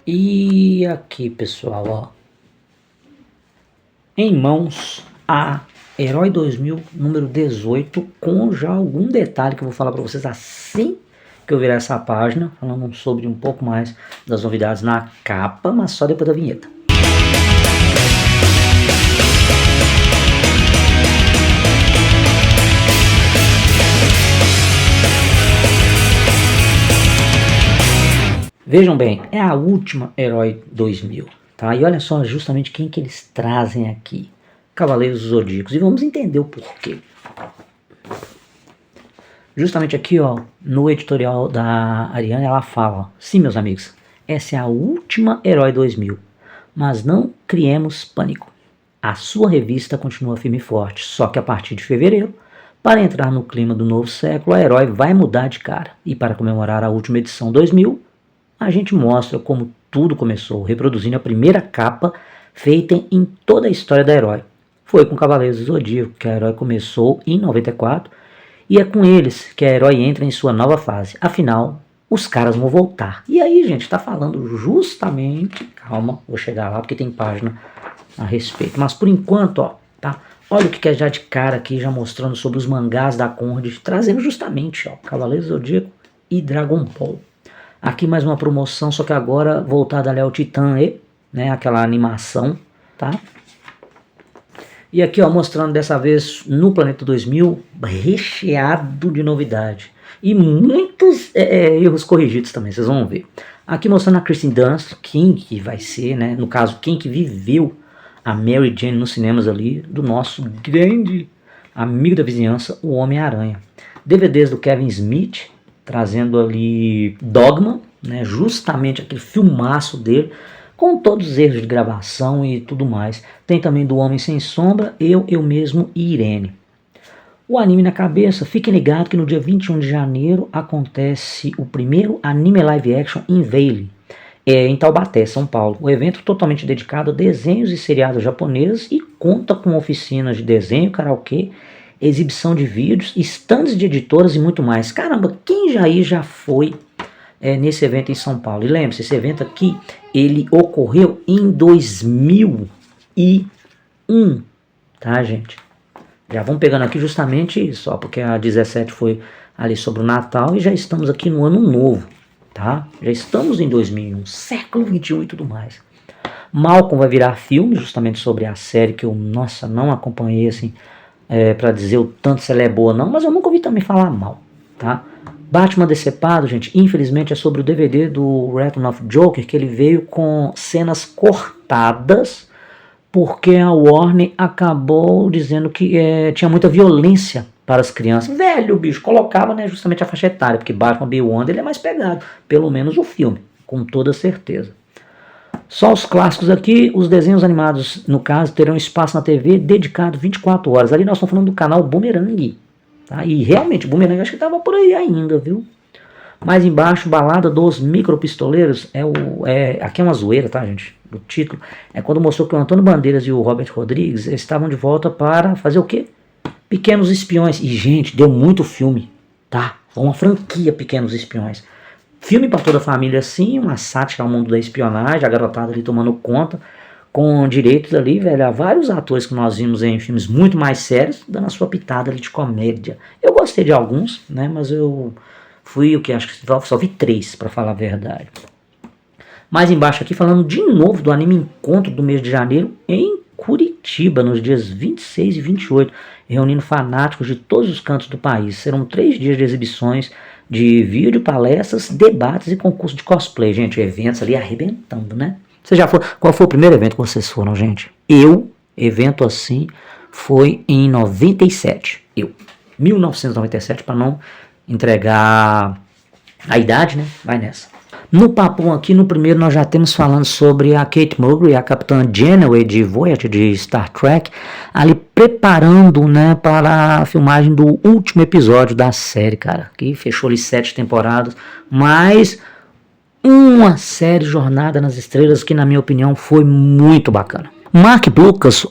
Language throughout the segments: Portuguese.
E aqui, pessoal, ó, em mãos a Herói 2000 número 18, com já algum detalhe que eu vou falar para vocês assim que eu virar essa página, falando sobre um pouco mais das novidades na capa, mas só depois da vinheta. Vejam bem, é a última Herói 2000, tá? E olha só justamente quem que eles trazem aqui. Cavaleiros dos Zodíacos. E vamos entender o porquê. Justamente aqui, ó, no editorial da Ariane, ela fala: sim, meus amigos, essa é a última Herói 2000, mas não criemos pânico. A sua revista continua firme e forte, só que a partir de fevereiro, para entrar no clima do novo século, a Herói vai mudar de cara. E para comemorar a última edição 2000, a gente mostra como tudo começou, reproduzindo a primeira capa feita em toda a história da Herói. Foi com Cavaleiros do Zodíaco que a Herói começou em 94, e é com eles que a Herói entra em sua nova fase. Afinal, os caras vão voltar. E aí, gente, tá falando justamente... Calma, vou chegar lá porque tem página a respeito. Mas por enquanto, ó, tá? Olha o que é já de cara aqui, já mostrando sobre os mangás da Conrad, trazendo justamente, ó, Cavaleiros do Zodíaco e Dragon Ball. Aqui mais uma promoção, só que agora voltada ali ao Titã E, né, aquela animação, tá? E aqui, ó, mostrando dessa vez no Planeta 2000, recheado de novidade. E muitos erros corrigidos também, vocês vão ver. Aqui mostrando a Kirsten Dunst, quem que vai ser, né, no caso, quem que viveu a Mary Jane nos cinemas ali, do nosso grande amigo da vizinhança, o Homem-Aranha. DVDs do Kevin Smith, trazendo ali Dogma, né, justamente aquele filmaço dele, com todos os erros de gravação e tudo mais. Tem também do Homem Sem Sombra, Eu Mesmo e Irene. O anime na cabeça, fiquem ligados que no dia 21 de janeiro acontece o primeiro anime live action em Vale, em Taubaté, São Paulo. O evento totalmente dedicado a desenhos e seriados japoneses e conta com oficinas de desenho, karaokê, exibição de vídeos, stands de editoras e muito mais. Caramba, quem já foi nesse evento em São Paulo? E lembre-se, esse evento aqui, ele ocorreu em 2001, tá, gente? Já vamos pegando aqui justamente isso, ó, porque a 17 foi ali sobre o Natal e já estamos aqui no ano novo, tá? Já estamos em 2001, século 21 e tudo mais. Malcolm vai virar filme justamente sobre a série que eu, nossa, não acompanhei assim, pra dizer o tanto se ela é boa não, mas eu nunca ouvi também falar mal, tá? Batman Decepado, gente, infelizmente é sobre o DVD do Return of Joker, que ele veio com cenas cortadas, porque a Warner acabou dizendo que tinha muita violência para as crianças. Velho, o bicho colocava, né, justamente a faixa etária, porque Batman Beyond ele é mais pegado, pelo menos o filme, com toda certeza. Só os clássicos aqui, os desenhos animados, no caso, terão espaço na TV dedicado 24 horas. Ali nós estamos falando do canal Boomerang. Tá? E realmente, Boomerang acho que estava por aí ainda, viu? Mais embaixo, Balada dos Micropistoleiros. Aqui é uma zoeira, tá, gente? O título é quando mostrou que o Antônio Bandeiras e o Robert Rodrigues estavam de volta para fazer o quê? Pequenos Espiões. E, gente, deu muito filme, tá? Foi uma franquia Pequenos Espiões. Filme para toda a família, sim, uma sátira ao mundo da espionagem, a garotada ali tomando conta, com direitos ali, velho, a vários atores que nós vimos em filmes muito mais sérios, dando a sua pitada ali de comédia. Eu gostei de alguns, né, mas eu fui o que acho que só vi 3, para falar a verdade. Mais embaixo aqui, falando de novo do anime Encontro do mês de janeiro em Curitiba, nos dias 26 e 28, reunindo fanáticos de todos os cantos do país. Serão 3 dias de exibições de vídeo, palestras, debates e concurso de cosplay, gente, eventos ali arrebentando, né? Você já foi? Qual foi o primeiro evento que vocês foram, gente? Evento assim, foi em 97. 1997, para não entregar a idade, né? Vai nessa. No papo aqui, no primeiro, nós já temos falando sobre a Kate Mulgrew, a Capitã Janeway de Voyager, de Star Trek, ali preparando, né, para a filmagem do último episódio da série, cara, que fechou ali 7 temporadas, mas uma série Jornada nas Estrelas que, na minha opinião, foi muito bacana. Mark Blucas,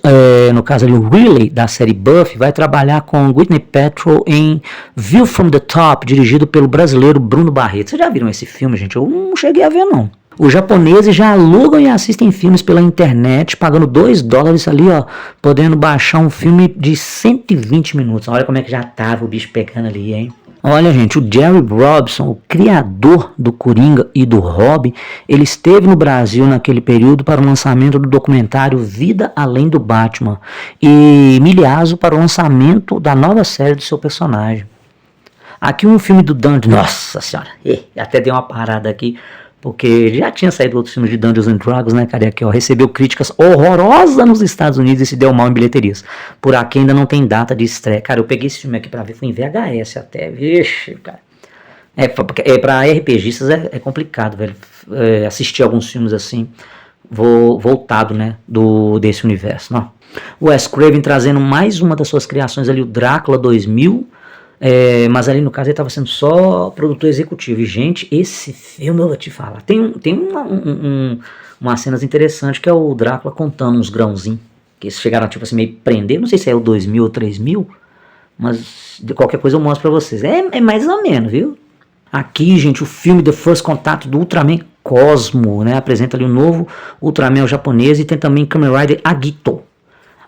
no caso ali o Riley da série Buffy, vai trabalhar com Gwyneth Paltrow em View from the Top, dirigido pelo brasileiro Bruno Barreto. Vocês já viram esse filme, gente? Eu não cheguei a ver, não. Os japoneses já alugam e assistem filmes pela internet, pagando $2 ali, ó, podendo baixar um filme de 120 minutos. Olha como é que já tava o bicho pegando ali, hein? Olha, gente, o Jerry Robson, o criador do Coringa e do Robin, ele esteve no Brasil naquele período para o lançamento do documentário Vida Além do Batman e Milhazo para o lançamento da nova série do seu personagem. Aqui um filme do Dungeons, nossa senhora, até dei uma parada aqui, porque já tinha saído outros filmes de Dungeons and Dragons, né, cara? E aqui, ó, recebeu críticas horrorosas nos Estados Unidos e se deu mal em bilheterias. Por aqui ainda não tem data de estreia. Cara, eu peguei esse filme aqui pra ver, foi em VHS até, vixe, cara. Pra RPGistas é complicado, velho, assistir alguns filmes assim, voltado, né, desse universo, não. O Wes Craven trazendo mais uma das suas criações ali, o Drácula 2000, mas ali no caso ele estava sendo só produtor executivo. E gente, esse filme eu vou te falar, tem umas cenas interessantes, que é o Drácula contando uns grãozinhos, que eles chegaram tipo assim meio prender, não sei se é o 2000 ou 3000, mas de qualquer coisa eu mostro pra vocês, é mais ou menos, viu? Aqui, gente, o filme The First Contact do Ultraman Cosmo, né, apresenta ali o novo Ultraman japonês, e tem também Kamen Rider Agito.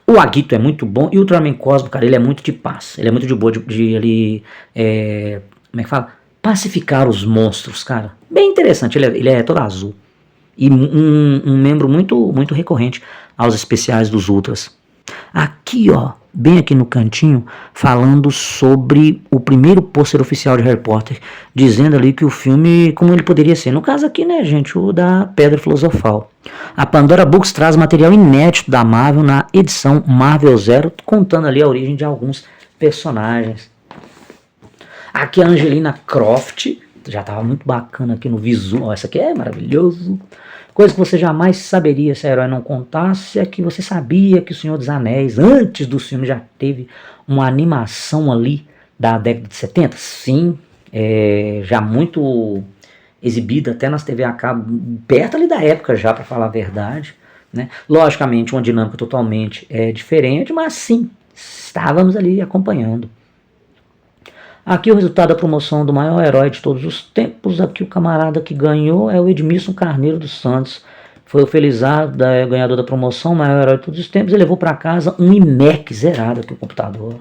O Agito é muito bom, e o Ultraman Cosmo, cara, ele é muito de paz. Ele é muito de boa de ele, como é que fala? Pacificar os monstros, cara. Bem interessante, ele é todo azul. E um membro muito recorrente aos especiais dos Ultras. Aqui, ó, bem aqui no cantinho, falando sobre o primeiro pôster oficial de Harry Potter, dizendo ali que o filme, como ele poderia ser. No caso aqui, né, gente, o da Pedra Filosofal. A Pandora Books traz material inédito da Marvel na edição Marvel Zero, contando ali a origem de alguns personagens. Aqui a Angelina Croft, já estava muito bacana aqui no visual, essa aqui é maravilhoso. Coisa que você jamais saberia se a herói não contasse, é que você sabia que o Senhor dos Anéis, antes do filme, já teve uma animação ali da década de 70? Sim, já muito exibida até nas TV a cabo, perto ali da época já, para falar a verdade, né? Logicamente uma dinâmica totalmente diferente, mas sim, estávamos ali acompanhando. Aqui o resultado da promoção do maior herói de todos os tempos. Aqui o camarada que ganhou é o Edmilson Carneiro dos Santos. Foi o felizardo, ganhador da promoção, o maior herói de todos os tempos. Ele levou para casa um iMac zerado aqui no computador.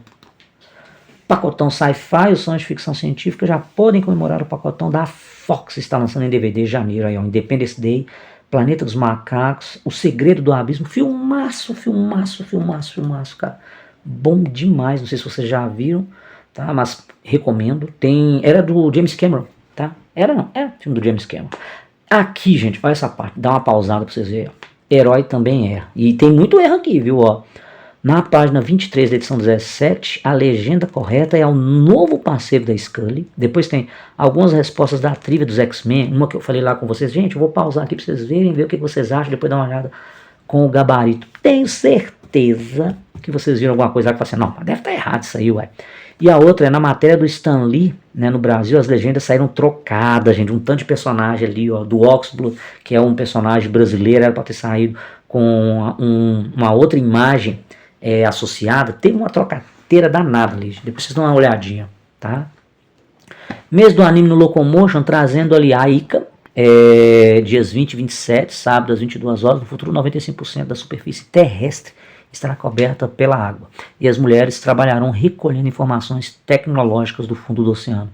Pacotão Sci-Fi, os sonhos de ficção científica já podem comemorar o pacotão da Fox. Está lançando em DVD em janeiro. Aí, ó, Independence Day, Planeta dos Macacos, O Segredo do Abismo. Filmaço, cara. Bom demais, não sei se vocês já viram. Tá, mas recomendo. Era do James Cameron, tá? Era filme do James Cameron. Aqui, gente, olha essa parte, dá uma pausada pra vocês verem. Herói também erra. E tem muito erro aqui, viu? Ó, na página 23 da edição 17, a legenda correta é o novo parceiro da Scully. Depois tem algumas respostas da trivia dos X-Men. Uma que eu falei lá com vocês. Gente, eu vou pausar aqui pra vocês verem, ver o que vocês acham, depois dar uma olhada com o gabarito. Tenho certeza que vocês viram alguma coisa lá que fala assim, não, deve estar errado isso aí, ué. E a outra é na matéria do Stan Lee, né, no Brasil, as legendas saíram trocadas, gente, um tanto de personagem ali, ó, do Oxblood, que é um personagem brasileiro, era para ter saído com uma outra imagem associada, teve uma trocateira danada ali, depois vocês dão uma olhadinha, tá? Mês do anime no Locomotion, trazendo ali a Ika, dias 20 e 27, sábado às 22 horas, no futuro 95% da superfície terrestre estará coberta pela água, e as mulheres trabalharão recolhendo informações tecnológicas do fundo do oceano.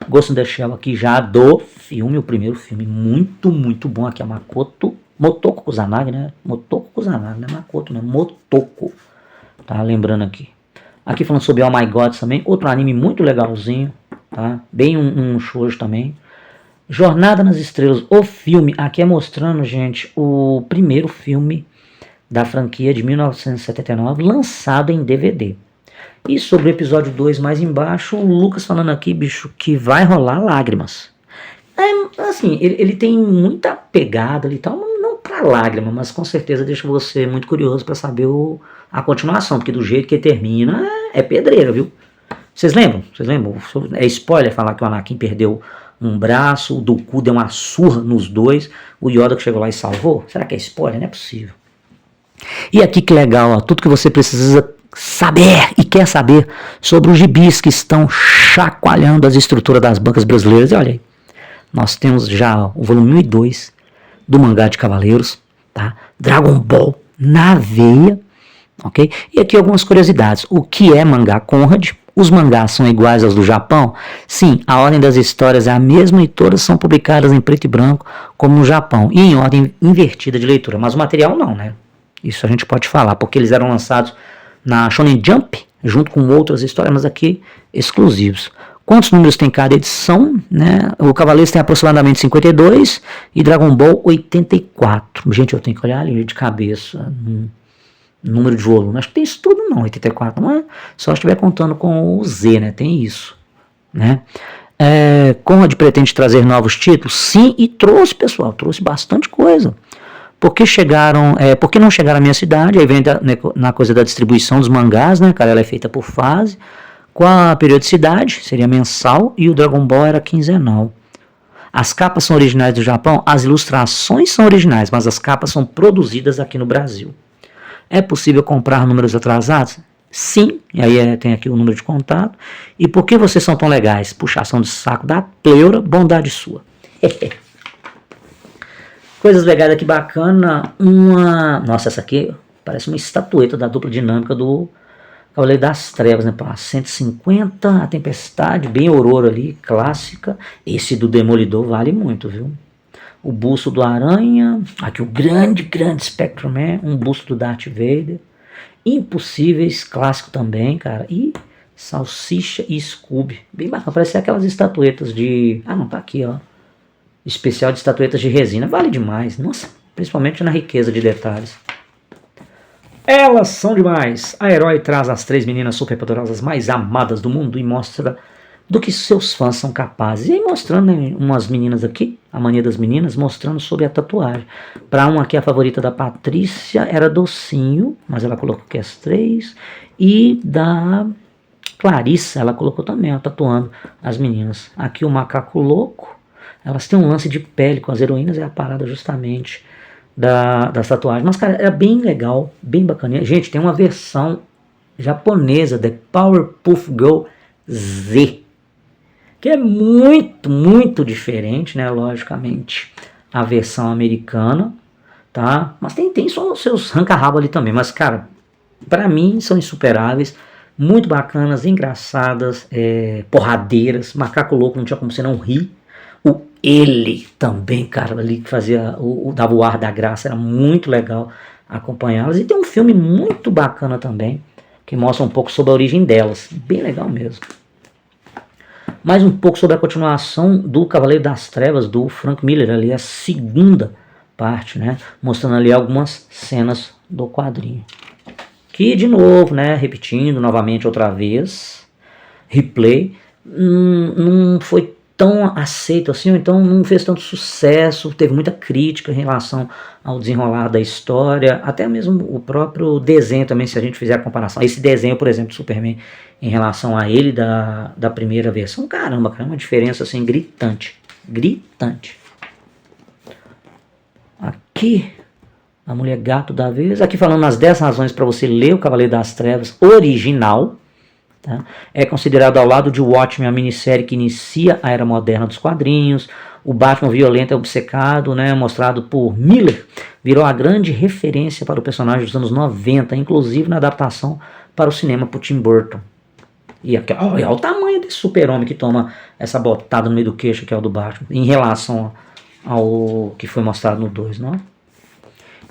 Ghost in the Shell aqui já do filme, o primeiro filme, muito bom. Aqui é Motoko Kusanagi, né? Motoko Kusanagi, não é Makoto, né? Motoko, tá? Lembrando aqui. Aqui falando sobre Oh My God também, outro anime muito legalzinho, tá? Bem um shoujo também. Jornada nas Estrelas, o filme, aqui é mostrando, gente, o primeiro filme da franquia de 1979, lançado em DVD. E sobre o episódio 2 mais embaixo, o Lucas falando aqui, bicho, que vai rolar lágrimas. Assim, ele tem muita pegada ali e tal, não pra lágrima, mas com certeza deixa você muito curioso para saber a continuação, porque do jeito que termina, é pedreira, viu? Vocês lembram? É spoiler falar que o Anakin perdeu um braço, o Dooku deu uma surra nos dois, o Yoda que chegou lá e salvou? Será que é spoiler? Não é possível. E aqui que legal, ó, tudo que você precisa saber e quer saber sobre os gibis que estão chacoalhando as estruturas das bancas brasileiras. E olha aí, nós temos já o volume 1 e 2 do mangá de Cavaleiros, tá? Dragon Ball na veia, ok? E aqui algumas curiosidades. O que é mangá Conrad? Os mangás são iguais aos do Japão? Sim, a ordem das histórias é a mesma e todas são publicadas em preto e branco, como no Japão, e em ordem invertida de leitura. Mas o material não, né? Isso a gente pode falar, porque eles eram lançados na Shonen Jump, junto com outras histórias, mas aqui exclusivos. Quantos números tem cada edição? Né? O Cavaleiros tem aproximadamente 52 e Dragon Ball 84. Gente, eu tenho que olhar ali de cabeça. Número de volume. Acho que tem isso tudo não, 84. Não é? Só estiver contando com o Z, né? Tem isso. Né? Conrad pretende trazer novos títulos? Sim, e trouxe, pessoal. Trouxe bastante coisa. Porque não chegaram à minha cidade? Aí vem na coisa da distribuição dos mangás, né, cara? Ela é feita por fase. Com a periodicidade, seria mensal, e o Dragon Ball era quinzenal. As capas são originais do Japão, as ilustrações são originais, mas as capas são produzidas aqui no Brasil. É possível comprar números atrasados? Sim, e aí tem aqui o número de contato. E por que vocês são tão legais? Puxação de saco da pleura, bondade sua. Coisas legais aqui, bacana. Nossa, essa aqui parece uma estatueta da dupla dinâmica do Cavaleiro das Trevas, né? 150, a Tempestade, bem Aurora ali, clássica. Esse do Demolidor vale muito, viu? O busto do Aranha, aqui o grande Spectrum-Man, um busto do Darth Vader. Impossíveis, clássico também, cara. E Salsicha e Scooby, bem bacana, parece aquelas estatuetas de... Ah, não, tá aqui, ó. Especial de estatuetas de resina, vale demais, nossa, principalmente na riqueza de detalhes. Elas são demais. A Herói traz as 3 meninas superpoderosas mais amadas do mundo e mostra do que seus fãs são capazes. E aí mostrando, né, umas meninas aqui, a mania das meninas, mostrando sobre a tatuagem. Para uma aqui, a favorita da Patrícia era Docinho, mas ela colocou aqui as 3. E da Clarissa, ela colocou também, ó, tatuando as meninas. Aqui o Macaco Louco. Elas têm um lance de pele com as heroínas, é a parada justamente das tatuagens. Mas, cara, é bem legal, bem bacaninha. Gente, tem uma versão japonesa, The Powerpuff Girl Z, que é muito diferente, né, logicamente, a versão americana, tá? Mas tem só os seus ranca-rabo ali também. Mas, cara, pra mim são insuperáveis, muito bacanas, engraçadas, porradeiras. Macaco Louco, não tinha como você não rir. Ele também, cara, ali que fazia dava o ar da graça, era muito legal acompanhá-las. E tem um filme muito bacana também, que mostra um pouco sobre a origem delas, bem legal mesmo. Mais um pouco sobre a continuação do Cavaleiro das Trevas, do Frank Miller, ali a segunda parte, né, mostrando ali algumas cenas do quadrinho. Que, de novo, né, repetindo novamente outra vez, replay, não foi tão aceito assim, ou então não fez tanto sucesso, teve muita crítica em relação ao desenrolar da história, até mesmo o próprio desenho também, se a gente fizer a comparação. Esse desenho, por exemplo, do Superman, em relação a ele da primeira versão, caramba, uma diferença assim gritante. Aqui, a Mulher Gato da vez, aqui falando as 10 razões para você ler o Cavaleiro das Trevas original. Tá? É considerado ao lado de Watchmen a minissérie que inicia a era moderna dos quadrinhos. O Batman violento é obcecado, né, mostrado por Miller, virou a grande referência para o personagem dos anos 90, inclusive na adaptação para o cinema por Tim Burton. E aqui, olha o tamanho desse super-homem que toma essa botada no meio do queixo, que é o do Batman, em relação ao que foi mostrado no 2, não é?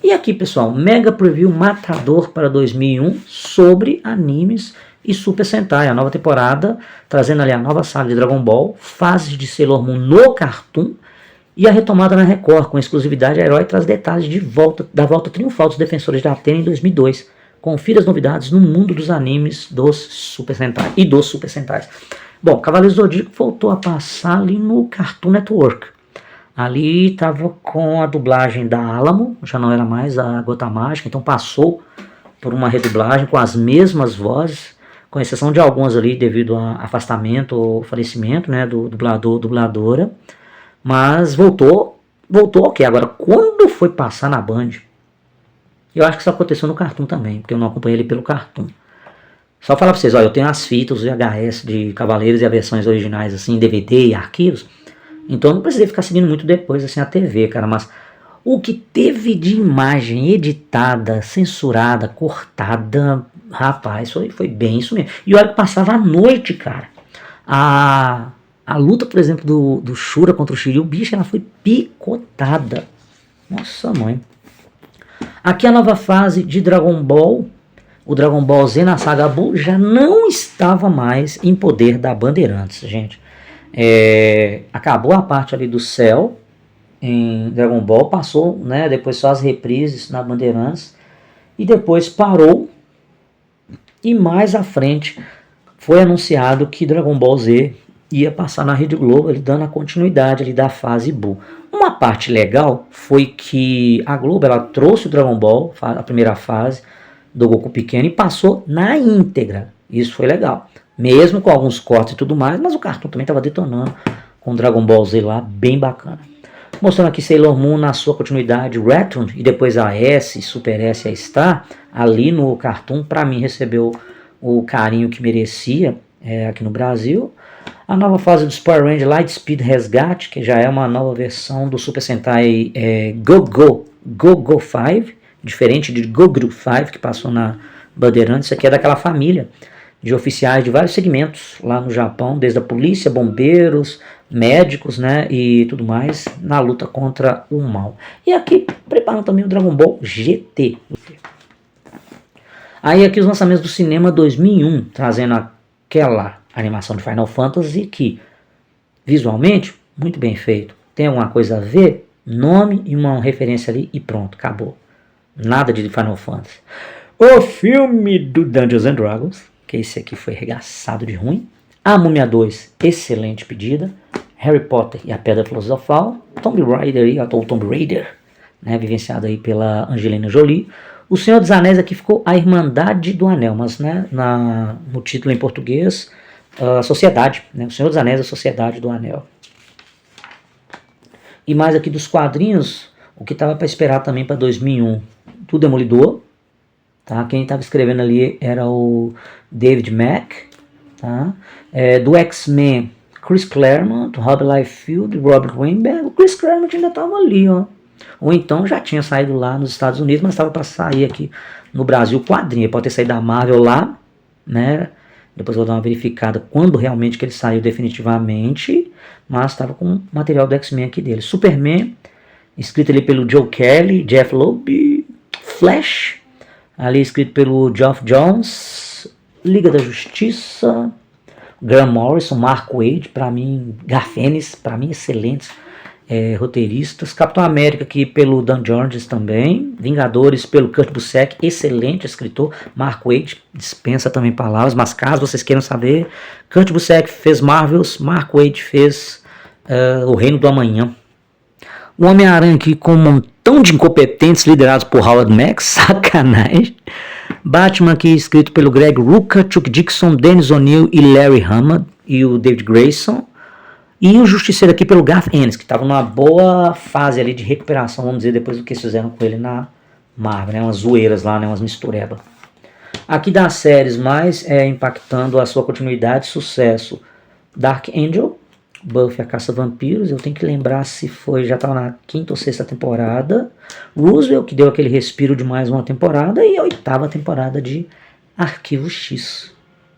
E aqui, pessoal, mega preview matador para 2001 sobre animes e Super Sentai, a nova temporada, trazendo ali a nova saga de Dragon Ball, fases de Sailor Moon no Cartoon e a retomada na Record, com exclusividade. A Herói traz detalhes da volta triunfal dos Defensores da Atena em 2002. Confira as novidades no mundo dos animes dos Super Sentai e dos Super Sentais. Bom, Cavaleiros do Zodíaco voltou a passar ali no Cartoon Network. Ali estava com a dublagem da Alamo, já não era mais a Gota Mágica, então passou por uma redublagem com as mesmas vozes, com exceção de algumas ali devido a afastamento ou falecimento, né, do dublador, dubladora, mas voltou ok. Agora, quando foi passar na Band, eu acho que isso aconteceu no Cartoon também, porque eu não acompanhei ele pelo Cartoon. Só falar pra vocês, ó, eu tenho as fitas, os VHS de Cavaleiros e as versões originais, assim, DVD e arquivos, então eu não precisei ficar seguindo muito depois, assim, a TV, cara, mas O que teve de imagem editada, censurada, cortada, rapaz, foi bem isso mesmo. E olha que passava a noite, cara. A luta, por exemplo, do Shura contra o Shiryu, bicho, ela foi picotada. Nossa mãe. Aqui a nova fase de Dragon Ball, o Dragon Ball Z na saga Buu já não estava mais em poder da Bandeirantes, gente. Acabou a parte ali do Cell em Dragon Ball, passou, né, depois só as reprises na Bandeirantes e depois parou, e mais à frente foi anunciado que Dragon Ball Z ia passar na Rede Globo, ele dando a continuidade ali da fase Buu. Uma parte legal foi que a Globo ela trouxe o Dragon Ball, a primeira fase do Goku pequeno, e passou na íntegra. Isso foi legal, mesmo com alguns cortes e tudo mais, mas o cartoon também estava detonando com o Dragon Ball Z lá, bem bacana. Mostrando aqui Sailor Moon na sua continuidade Return, e depois a S, Super S e a Star, ali no cartoon, para mim recebeu o carinho que merecia aqui no Brasil. A nova fase do Super Ranger Lightspeed Resgate, que já é uma nova versão do Super Sentai Go 5, diferente de Go-Gru 5, que passou na Bandeirantes. Isso aqui é daquela família de oficiais de vários segmentos lá no Japão, desde a polícia, bombeiros, médicos, né, e tudo mais, na luta contra o mal. E aqui preparam também o Dragon Ball GT. Aí aqui os lançamentos do cinema 2001, trazendo aquela animação de Final Fantasy que, visualmente, muito bem feito. Tem alguma coisa a ver? Nome e uma referência ali e pronto, acabou. Nada de Final Fantasy. O filme do Dungeons and Dragons, que esse aqui foi arregaçado de ruim. A Múmia 2, excelente pedida. Harry Potter e a Pedra Filosofal. Tomb Raider, ou Tomb Raider, né, vivenciado aí pela Angelina Jolie. O Senhor dos Anéis aqui ficou A Irmandade do Anel, mas né, no título em português, a Sociedade, né, O Senhor dos Anéis, a Sociedade do Anel. E mais aqui dos quadrinhos, o que estava para esperar também para 2001, do Demolidor. Tá? Quem estava escrevendo ali era o David Mack. Tá? Do X-Men, Chris Claremont, Rob Liefeld, Robert Weinberg. O Chris Claremont ainda estava ali, ó. Ou então já tinha saído lá nos Estados Unidos, mas estava para sair aqui no Brasil quadrinho. Ele pode ter saído da Marvel lá, né? Depois eu vou dar uma verificada quando realmente que ele saiu definitivamente, mas estava com material do X-Men aqui dele. Superman, escrito ali pelo Joe Kelly, Jeff Loeb. Flash, ali escrito pelo Geoff Johns. Liga da Justiça, Graham Morrison, Mark Waid, para mim, Garfênis, para mim excelentes roteiristas. Capitão América aqui pelo Dan Jones também. Vingadores pelo Kurt Busiek, excelente escritor. Mark Waid dispensa também palavras, mas caso vocês queiram saber, Kurt Busiek fez Marvels, Mark Waid fez O Reino do Amanhã. O Homem-Aranha aqui com um montão de incompetentes liderados por Howard Max, sacanagem. Batman aqui escrito pelo Greg Rucka, Chuck Dixon, Dennis O'Neil e Larry Hama e o David Grayson. E o Justiceiro aqui pelo Garth Ennis, que estava numa boa fase ali de recuperação, vamos dizer, depois do que eles fizeram com ele na Marvel, né? Umas zoeiras lá, né? Umas misturebas. Aqui das séries mais impactando a sua continuidade, sucesso, Dark Angel, Buffy a Caça Vampiros, eu tenho que lembrar se foi, já estava na 5ª ou 6ª temporada, Roosevelt, que deu aquele respiro de mais uma temporada, e a 8ª temporada de Arquivo X,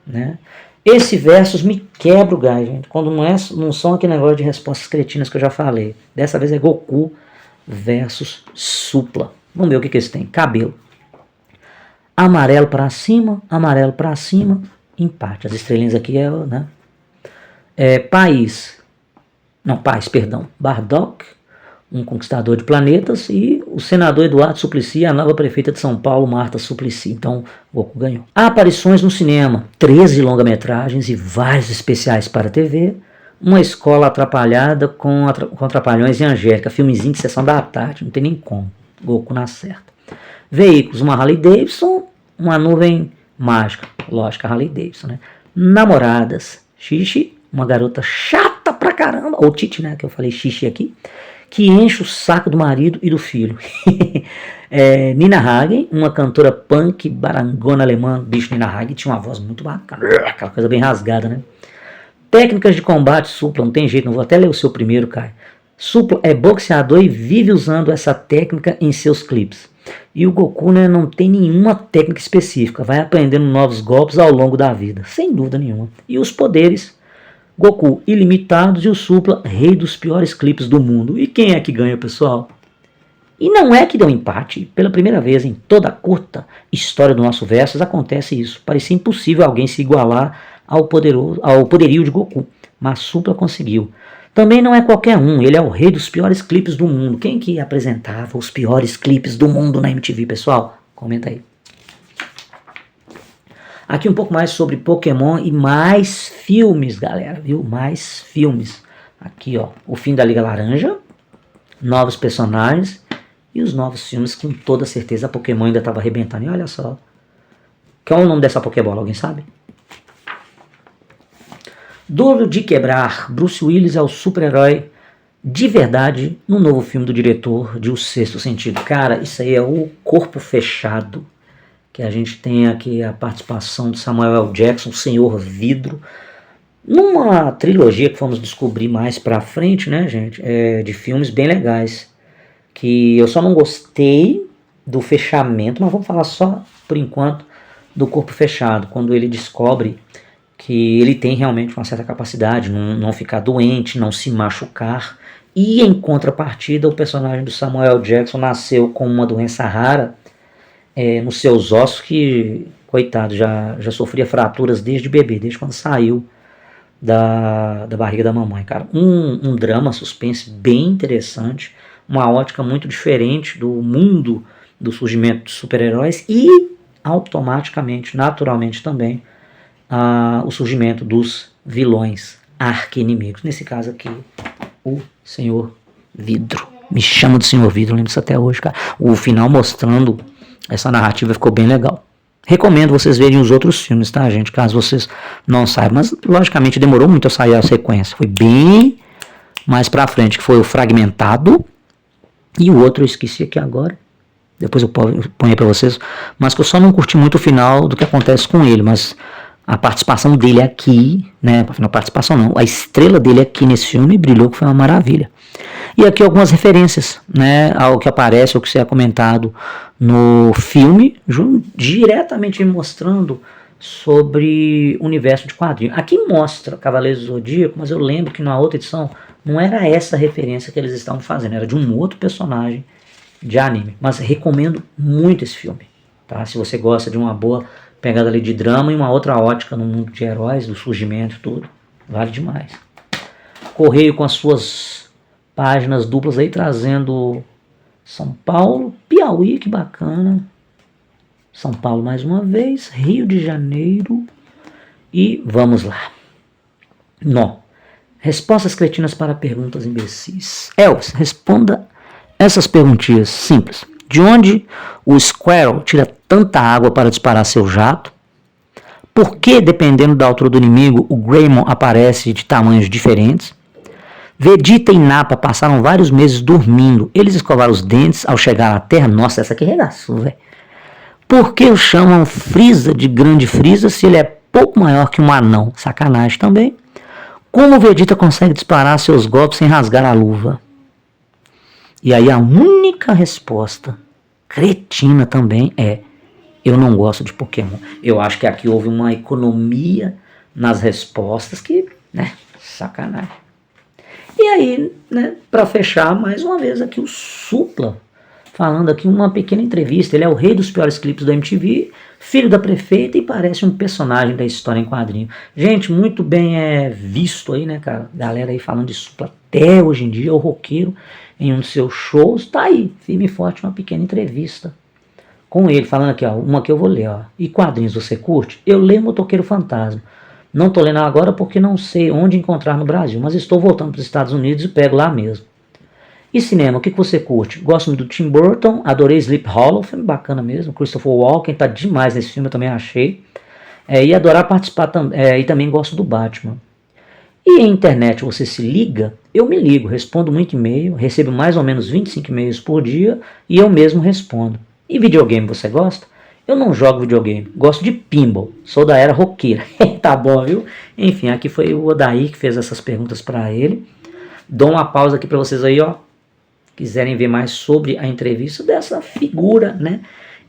né? Esse versus me quebra o gás, gente, quando não são aquele negócio de respostas cretinas que eu já falei. Dessa vez é Goku versus Supla. Vamos ver o que eles têm. Cabelo. Amarelo para cima, empate. As estrelinhas aqui né? Paz, Bardock, um conquistador de planetas, e o senador Eduardo Suplicy, a nova prefeita de São Paulo, Marta Suplicy. Então, Goku ganhou. Aparições no cinema, 13 longa-metragens e vários especiais para a TV. Uma escola atrapalhada com Trapalhões e Angélica, filmezinho de sessão da tarde, não tem nem como. Goku na certa. Veículos, uma Harley Davidson, uma nuvem mágica, lógico, a Harley Davidson, né? Namoradas, Xixi, uma garota chata pra caramba, ou Titi, né, que eu falei Xixi aqui, que enche o saco do marido e do filho. Nina Hagen, uma cantora punk, barangona alemã, bicho. Nina Hagen tinha uma voz muito bacana, aquela coisa bem rasgada, né? Técnicas de combate Supla, não tem jeito, não vou até ler o seu primeiro, Caio. Supla é boxeador e vive usando essa técnica em seus clipes. E o Goku, né, não tem nenhuma técnica específica, vai aprendendo novos golpes ao longo da vida, sem dúvida nenhuma. E os poderes, Goku ilimitados e o Supla, rei dos piores clipes do mundo. E quem é que ganha, pessoal? E não é que deu empate. Pela primeira vez em toda a curta história do nosso Versus acontece isso. Parecia impossível alguém se igualar ao poderio de Goku, mas Supla conseguiu. Também não é qualquer um, ele é o rei dos piores clipes do mundo. Quem que apresentava os piores clipes do mundo na MTV, pessoal? Comenta aí. Aqui um pouco mais sobre Pokémon e mais filmes, galera, viu? Mais filmes. Aqui, ó, o fim da Liga Laranja, novos personagens e os novos filmes, com toda certeza a Pokémon ainda estava arrebentando. E olha só, qual é o nome dessa Pokébola, alguém sabe? Duro de quebrar, Bruce Willis é o super-herói de verdade no novo filme do diretor de O Sexto Sentido. Cara, isso aí é o Corpo Fechado, que a gente tem aqui a participação de Samuel L. Jackson, o Senhor Vidro, numa trilogia que vamos descobrir mais pra frente, né, gente, de filmes bem legais, que eu só não gostei do fechamento, mas vamos falar só, por enquanto, do Corpo Fechado, quando ele descobre que ele tem realmente uma certa capacidade, não ficar doente, não se machucar. E em contrapartida, o personagem do Samuel Jackson nasceu com uma doença rara nos seus ossos, que, coitado, já sofria fraturas desde bebê, desde quando saiu da barriga da mamãe, cara. Um drama suspense bem interessante, uma ótica muito diferente do mundo do surgimento de super-heróis e automaticamente, naturalmente também, o surgimento dos vilões arqui-inimigos. Nesse caso aqui, o Senhor Vidro. Me chama de Senhor Vidro, lembro disso até hoje, cara. O final mostrando essa narrativa ficou bem legal. Recomendo vocês verem os outros filmes, tá, gente? Caso vocês não saibam. Mas, logicamente, demorou muito a sair a sequência. Foi bem mais pra frente, que foi o Fragmentado. E o outro eu esqueci aqui agora. Depois eu ponho aí pra vocês. Mas que eu só não curti muito o final do que acontece com ele. Mas a participação dele aqui, né? Não, participação não. A estrela dele aqui nesse filme brilhou, que foi uma maravilha. E aqui algumas referências, né, ao que aparece, ou que é comentado no filme, diretamente mostrando sobre o universo de quadrinhos. Aqui mostra Cavaleiros do Zodíaco, mas eu lembro que na outra edição não era essa referência que eles estavam fazendo, era de um outro personagem de anime. Mas recomendo muito esse filme, tá? Se você gosta de uma boa pegada ali de drama e uma outra ótica no mundo de heróis, do surgimento e tudo, vale demais. Correio com as suas páginas duplas aí, trazendo São Paulo, Piauí, que bacana. São Paulo mais uma vez, Rio de Janeiro. E vamos lá. Nó. Respostas cretinas para perguntas imbecis. Elvis, responda essas perguntinhas simples. De onde o Squirrel tira tanta água para disparar seu jato? Por que, dependendo da altura do inimigo, o Greymon aparece de tamanhos diferentes? Vegeta e Nappa passaram vários meses dormindo. Eles escovaram os dentes ao chegar à Terra. Nossa, essa aqui regaçou, velho. Por que o chamam Freeza de Grande Freeza se ele é pouco maior que um anão? Sacanagem também. Como o Vegeta consegue disparar seus golpes sem rasgar a luva? E aí a única resposta cretina também é: eu não gosto de Pokémon. Eu acho que aqui houve uma economia nas respostas que, né, sacanagem. E aí, né, para fechar, mais uma vez aqui o Supla, falando aqui uma pequena entrevista. Ele é o rei dos piores clipes da MTV, filho da prefeita e parece um personagem da história em quadrinho. Gente, muito bem visto aí, né, cara? Galera aí falando de Supla até hoje em dia, o roqueiro em um dos seus shows, tá aí, firme e forte, uma pequena entrevista com ele, falando aqui, ó, uma que eu vou ler, ó. E quadrinhos você curte? Eu leio Motoqueiro Fantasma. Não estou lendo agora porque não sei onde encontrar no Brasil, mas estou voltando para os Estados Unidos e pego lá mesmo. E cinema, o que você curte? Gosto muito do Tim Burton, adorei Sleep Hollow, filme bacana mesmo. Christopher Walken tá demais nesse filme, eu também achei. E adorar participar e também gosto do Batman. E a internet, você se liga? Eu me ligo, respondo muito e-mail, recebo mais ou menos 25 e-mails por dia e eu mesmo respondo. E videogame, você gosta? Eu não jogo videogame, gosto de pinball, sou da era roqueira. Tá bom, viu? Enfim, aqui foi o Odair que fez essas perguntas para ele. Dou uma pausa aqui para vocês aí, ó. Quiserem ver mais sobre a entrevista dessa figura, né,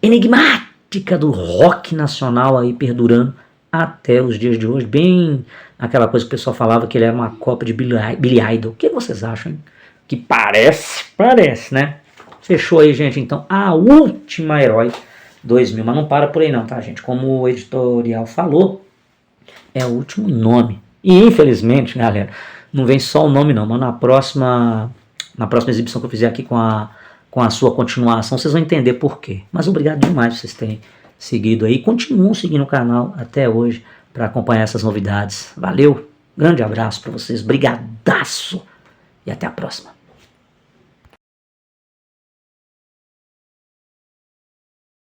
enigmática do rock nacional aí perdurando até os dias de hoje. Bem aquela coisa que o pessoal falava que ele era uma cópia de Billy Idol. O que vocês acham, hein? Que parece, né? Fechou aí, gente, então, a última Herói 2000. Mas não para por aí não, tá, gente? Como o editorial falou, é o último nome. E, infelizmente, galera, não vem só o nome não, mas na próxima exibição que eu fizer aqui com a sua continuação, vocês vão entender por quê. Mas obrigado demais por vocês terem seguido aí. Continuam seguindo o canal até hoje para acompanhar essas novidades. Valeu, grande abraço para vocês, brigadaço e até a próxima.